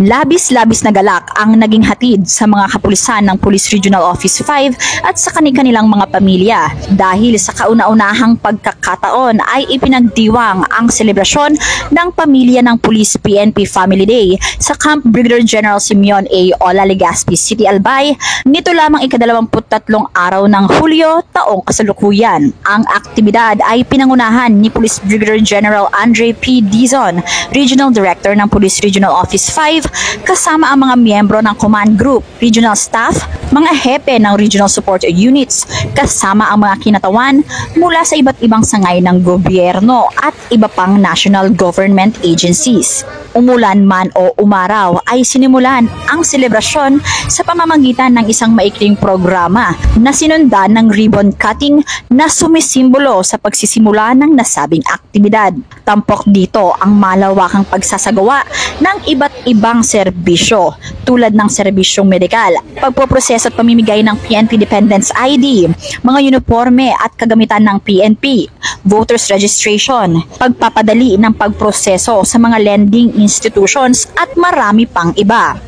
Labis-labis na galak ang naging hatid sa mga kapulisan ng Police Regional Office 5 at sa kanilang mga pamilya dahil sa kauna-unahang pagkakataon ay ipinagdiwang ang selebrasyon ng pamilya ng Police PNP Family Day sa Camp Brigadier General Simeon A. Ola, Legazpi City, Albay nito lamang ika-23 araw ng Hulyo taong kasalukuyan. Ang aktibidad ay pinangunahan ni Police Brigadier General Andre P. Dizon, Regional Director ng Police Regional Office 5, kasama ang mga miyembro ng command group, regional staff, mga hepe ng regional support units, kasama ang mga kinatawan mula sa iba't ibang sangay ng gobyerno at iba pang national government agencies. Umulan man o umaraw ay sinimulan ang selebrasyon sa pamamagitan ng isang maikling programa na sinundan ng ribbon cutting na sumisimbolo sa pagsisimula ng nasabing aktibidad. Tampok dito ang malawakang pagsasagawa ng iba't ibang serbisyo tulad ng serbisyong medikal, pagpoproseso at pamimigay ng PNP Dependence ID, mga uniforme at kagamitan ng PNP, voters registration, pagpapadali ng pagproseso sa mga lending institutions at marami pang iba.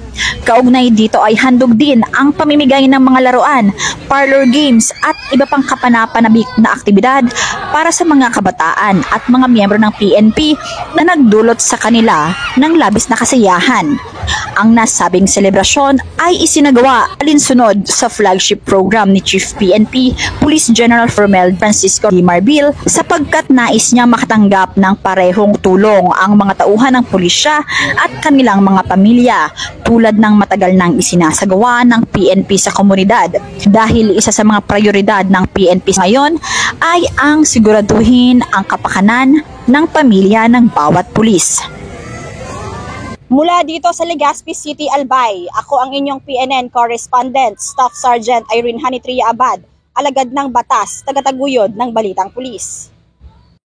Kaugnay dito ay handog din ang pamimigay ng mga laruan, parlor games at iba pang kapanapanabik na aktibidad para sa mga kabataan at mga miyembro ng PNP na nagdulot sa kanila ng labis na kasiyahan. Ang nasabing selebrasyon ay isinagawa alinsunod sa flagship program ni Chief PNP Police General Formel Francisco D. Marbil sapagkat nais niya makatanggap ng parehong tulong ang mga tauhan ng pulisya at kanilang mga pamilya tulad ng matagal nang isinasagawa ng PNP sa komunidad dahil isa sa mga prioridad ng PNP ngayon ay ang siguraduhin ang kapakanan ng pamilya ng bawat pulis. Mula dito sa Legazpi City, Albay, ako ang inyong PNN correspondent, Staff Sergeant Irene Hanitria Abad, alagad ng batas, tagataguyod ng Balitang Pulis.